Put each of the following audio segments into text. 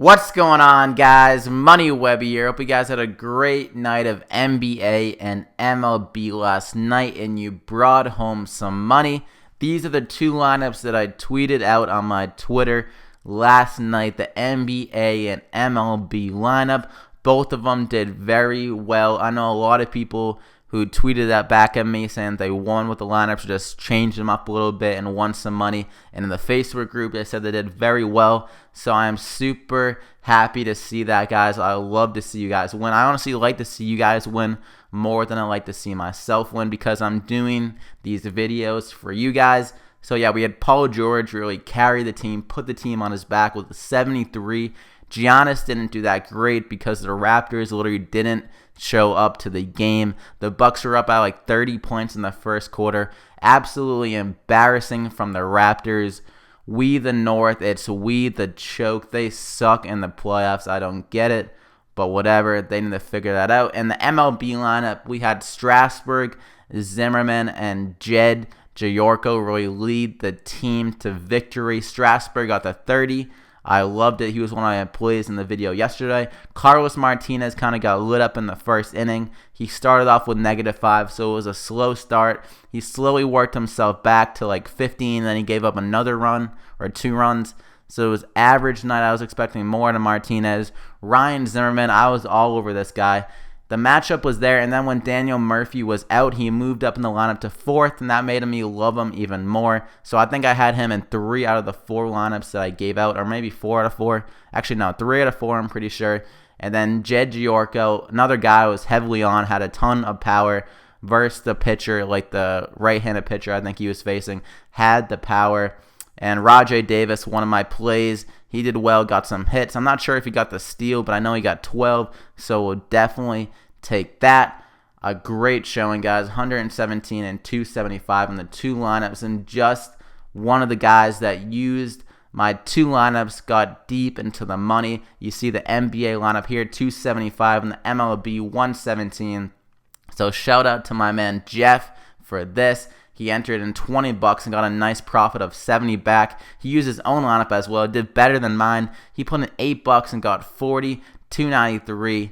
What's going on, guys? Money Webby here. Hope you guys had a great night of NBA and MLB last night and you brought home some money. These are the two lineups that I tweeted out on my Twitter last night, the NBA and MLB lineup. Both of them did very well. I know a lot of people who tweeted that back at me saying they won with the lineups, just changed them up a little bit and won some money. And in the Facebook group, they said they did very well. So I am super happy to see that, guys. I love to see you guys win. I honestly like to see you guys win more than I like to see myself win because I'm doing these videos for you guys. So yeah, we had Paul George really carry the team, put the team on his back with a 73. Giannis didn't do that great because the Raptors literally didn't show up to the game. The Bucks were up by like 30 points in the first quarter. Absolutely embarrassing from the Raptors. We the North, it's we the choke. They suck in the playoffs. I don't get it, but whatever. They need to figure that out. And the MLB lineup, we had Strasburg, Zimmerman, and Jed Giorgio really lead the team to victory. Strasburg got the 30. I loved it. He was one of my plays in the video yesterday. Carlos Martinez kind of got lit up in the first inning. He started off with -5, so it was a slow start. He slowly worked himself back to like 15, then he gave up another run or 2 runs. So it was average night. I was expecting more than Martinez. Ryan Zimmerman, I was all over this guy. The matchup was there, and then when Daniel Murphy was out, he moved up in the lineup to 4th, and that made me love him even more. So I think I had him in 3 out of the 4 lineups that I gave out, or maybe 4 out of 4. Actually, no, 3 out of 4, I'm pretty sure. And then Jed Giorgio, another guy I was heavily on, had a ton of power versus the pitcher, like the right-handed pitcher I think he was facing, had the power. And Rajay Davis, one of my plays, he did well, got some hits. I'm not sure if he got the steal, but I know he got 12, so we'll definitely take that. A great showing, guys. 117 and 275 in the 2 lineups, and just one of the guys that used my 2 lineups got deep into the money. You see the NBA lineup here, 275, and the MLB 117. So shout out to my man Jeff for this. He entered in 20 bucks and got a nice profit of 70 back. He used his own lineup as well. Did better than mine. He put in 8 bucks and got 40, 293.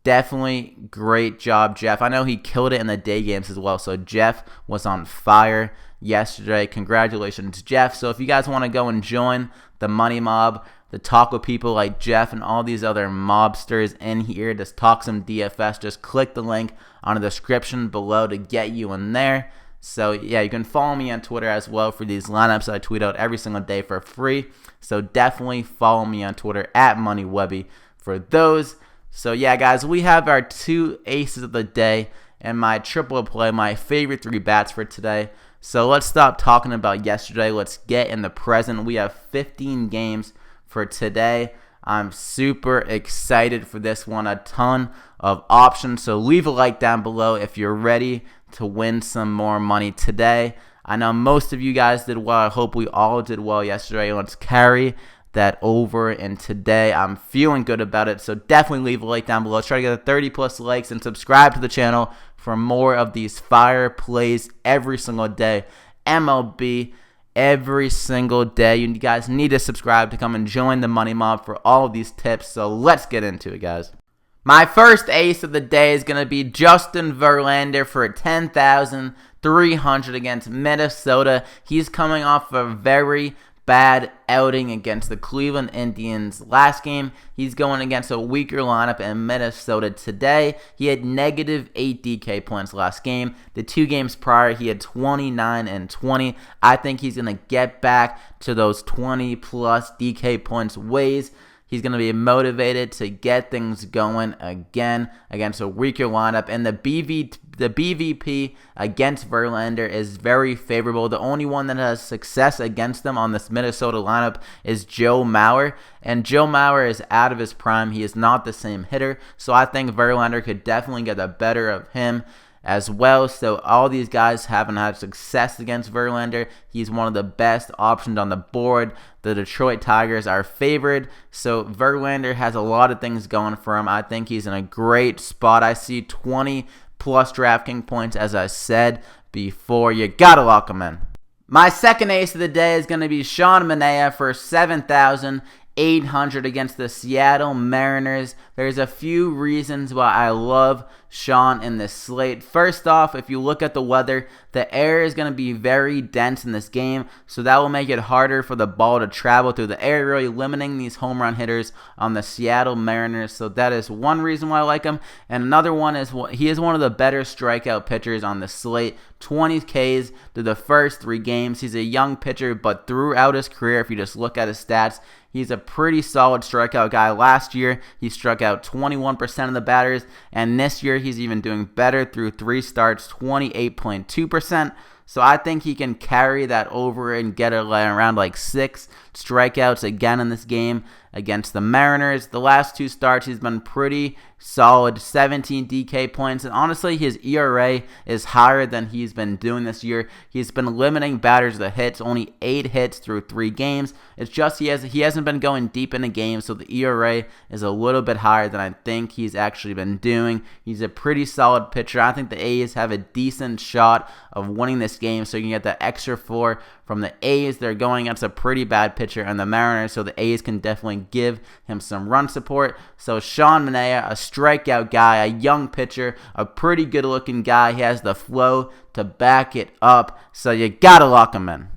Definitely great job, Jeff. I know he killed it in the day games as well. So Jeff was on fire yesterday. Congratulations, Jeff. So if you guys want to go and join the Money Mob, to talk with people like Jeff and all these other mobsters in here, just talk some DFS, just click the link on the description below to get you in there. So yeah, you can follow me on Twitter as well for these lineups I tweet out every single day for free. So definitely follow me on Twitter at MoneyWebby for those. So yeah, guys, we have our 2 aces of the day and my triple play, my favorite 3 bats for today. So let's stop talking about yesterday. Let's get in the present. We have 15 games for today. I'm super excited for this one. A ton of options. So leave a like down below if you're ready to win some more money today. I know most of you guys did well. I hope we all did well yesterday. Let's carry that over in today. I'm feeling good about it. So definitely leave a like down below. Let's try to get 30+ likes and subscribe to the channel for more of these fire plays every single day. MLB every single day. You guys need to subscribe to come and join the Money Mob for all of these tips. So let's get into it, guys. My first ace of the day is going to be Justin Verlander for 10,300 against Minnesota. He's coming off a very bad outing against the Cleveland Indians last game. He's going against a weaker lineup in Minnesota today. He had -8 DK points last game. The 2 games prior, he had 29 and 20. I think he's going to get back to those 20+ DK points ways. He's going to be motivated to get things going again against a weaker lineup. And the BVP against Verlander is very favorable. The only one that has success against them on this Minnesota lineup is Joe Mauer. And Joe Mauer is out of his prime. He is not the same hitter. So I think Verlander could definitely get the better of him as well. So all these guys haven't had success against Verlander. He's one of the best options on the board. The Detroit Tigers are favored, so Verlander has a lot of things going for him. I think he's in a great spot. I see 20+ DraftKings points, as I said before. You gotta lock him in. My second ace of the day is going to be Manaea for 7,000 800 against the Seattle Mariners. There's a few reasons why I love Sean in this slate. First off, if you look at the weather, the air is going to be very dense in this game, so that will make it harder for the ball to travel through the air, really limiting these home run hitters on the Seattle Mariners. So that is one reason why I like him. And another one is he is one of the better strikeout pitchers on the slate. 20 Ks through the first 3 games. He's a young pitcher, but throughout his career, if you just look at his stats, he's a pretty solid strikeout guy. Last year, he struck out 21% of the batters, and this year he's even doing better through 3 starts, 28.2%. So I think he can carry that over and get around like 6 strikeouts again in this game against the Mariners. The last 2 starts, he's been pretty solid, 17 DK points, and honestly, his ERA is higher than he's been doing this year. He's been limiting batters to hits, only 8 hits through 3 games. It's just he hasn't been going deep into games, so the ERA is a little bit higher than I think he's actually been doing. He's a pretty solid pitcher. I think the A's have a decent shot of winning this game, so you can get the extra 4 from the A's. They're going against a pretty bad pitcher and the Mariners, so the A's can definitely give him some run support. So Sean Manaea, a strikeout guy, a young pitcher, a pretty good looking guy. He has the flow to back it up, so you gotta lock him in.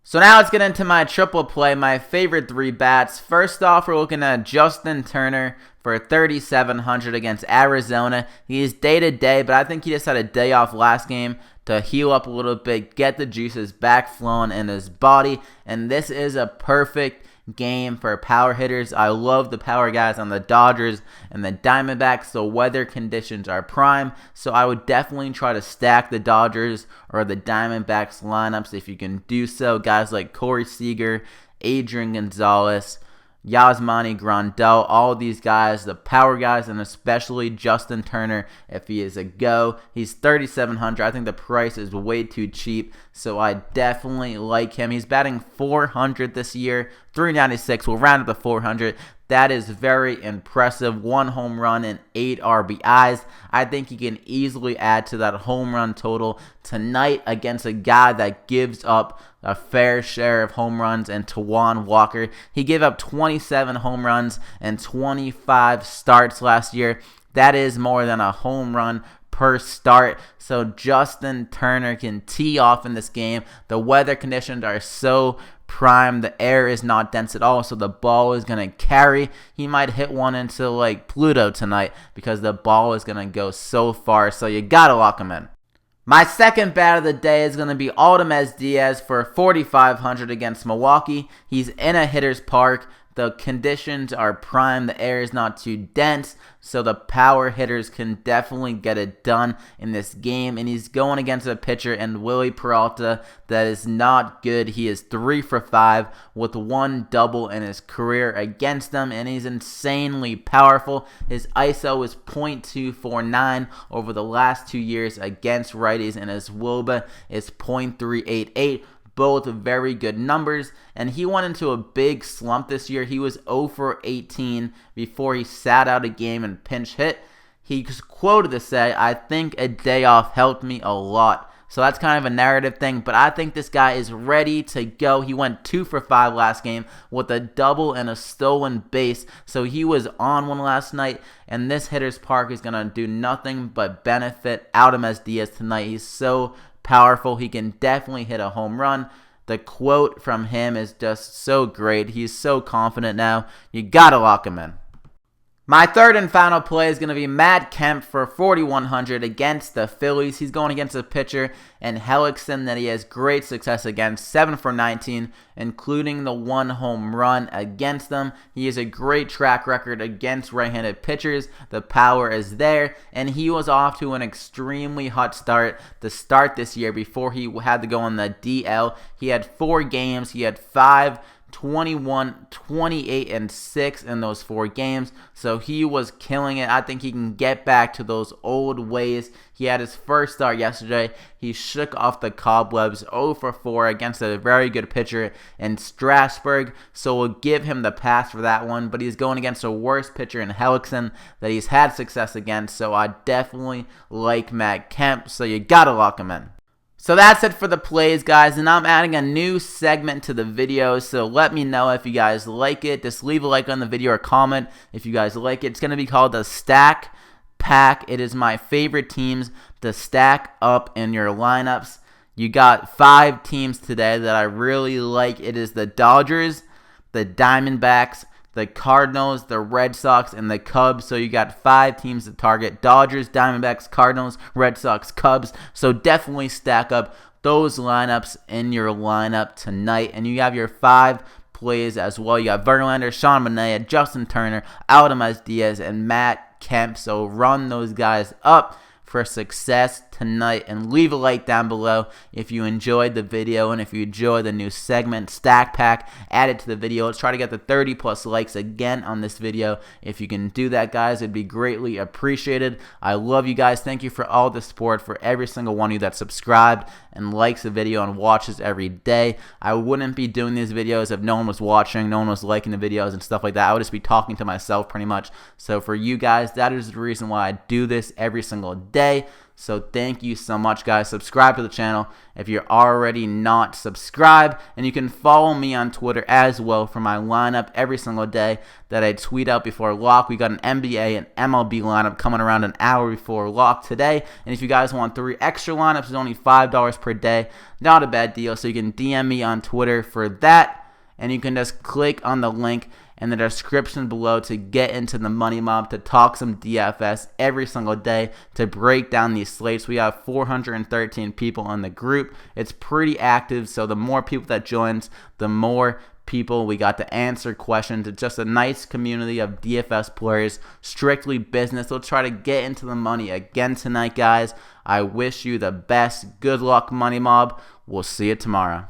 So now let's get into my triple play, my favorite 3 bats. First off, we're looking at Justin Turner for 3,700 against Arizona. He is day-to-day, but I think he just had a day off last game to heal up a little bit, get the juices back flowing in his body, and this is a perfect game for power hitters. I love the power guys on the Dodgers and the Diamondbacks. The weather conditions are prime, so I would definitely try to stack the Dodgers or the Diamondbacks lineups if you can do so. Guys like Corey Seager, Adrian Gonzalez, Yasmani Grandal, all of these guys, the power guys, and especially Justin Turner, if he is a go. He's 3,700. I think the price is way too cheap, so I definitely like him. He's batting 400 this year, 396. We'll round up to 400. That is very impressive. 1 home run and 8 RBIs. I think he can easily add to that home run total tonight against a guy that gives up a fair share of home runs, and Taijuan Walker. He gave up 27 home runs and 25 starts last year. That is more than a home run per start. So Justin Turner can tee off in this game. The weather conditions are so prime. The air is not dense at all, so the ball is going to carry. He might hit one into like Pluto tonight because the ball is going to go so far. So you got to lock him in. My second bat of the day is going to be Diaz for 4,500 against Milwaukee. He's in a hitter's park. The conditions are prime. The air is not too dense, so the power hitters can definitely get it done in this game. And he's going against a pitcher in Willie Peralta that is not good. He is 3 for 5 with 1 double in his career against them, and he's insanely powerful. His ISO is .249 over the last 2 years against righties, and his WOBA is .388. Both very good numbers, and he went into a big slump this year. He was 0 for 18 before he sat out a game and pinch hit. He's quoted to say, "I think a day off helped me a lot." So that's kind of a narrative thing, but I think this guy is ready to go. He went 2 for 5 last game with a double and a stolen base, so he was on one last night, and this hitter's park is going to do nothing but benefit Diaz tonight. He's so powerful. He can definitely hit a home run. The quote from him is just so great. He's so confident now. You got to lock him in. My third and final play is going to be Matt Kemp for 4,100 against the Phillies. He's going against a pitcher in Hellickson that he has great success against, 7 for 19, including the 1 home run against them. He has a great track record against right-handed pitchers. The power is there, and he was off to an extremely hot start to start this year before he had to go on the DL. He had 4 games. He had 5 21, 28, and 6 in those 4 games. So he was killing it. I think he can get back to those old ways. He had his first start yesterday. He shook off the cobwebs, 0 for 4 against a very good pitcher in Strasburg. So we'll give him the pass for that one. But he's going against a worse pitcher in Hellickson that he's had success against. So I definitely like Matt Kemp. So you got to lock him in. So that's it for the plays, guys, and I'm adding a new segment to the video, so let me know if you guys like it. Just leave a like on the video or comment if you guys like it. It's going to be called the Stack Pack. It is my favorite teams to stack up in your lineups. You got 5 teams today that I really like. It is the Dodgers, the Diamondbacks, the Cardinals, the Red Sox, and the Cubs. So you got 5 teams to target: Dodgers, Diamondbacks, Cardinals, Red Sox, Cubs. So definitely stack up those lineups in your lineup tonight. And you have your 5 plays as well. You got Verlander, Sean Manaea, Justin Turner, Diaz, and Matt Kemp. So run those guys up for success tonight, and leave a like down below if you enjoyed the video and if you enjoyed the new segment Stack Pack. Add it to the video. Let's try to get the 30+ likes again on this video. If you can do that, guys, it'd be greatly appreciated. I love you guys. Thank you for all the support, for every single one of you that subscribed and likes the video and watches every day. I wouldn't be doing these videos if no one was watching, no one was liking the videos and stuff like that. I would just be talking to myself pretty much. So for you guys, that is the reason why I do this every single day. So thank you so much, guys. Subscribe to the channel if you're already not subscribed, and you can follow me on Twitter as well for my lineup every single day that I tweet out before lock. We got an NBA and MLB lineup coming around an hour before lock today, and if you guys want 3 extra lineups, it's only $5 per day. Not a bad deal. So you can DM me on Twitter for that, and you can just click on the link in the description below to get into the Money Mob, to talk some DFS every single day, to break down these slates. We have 413 people in the group. It's pretty active, so the more people that joins, the more people we got to answer questions. It's just a nice community of DFS players, strictly business. Let's try to get into the money again tonight, guys. I wish you the best. Good luck, Money Mob. We'll see you tomorrow.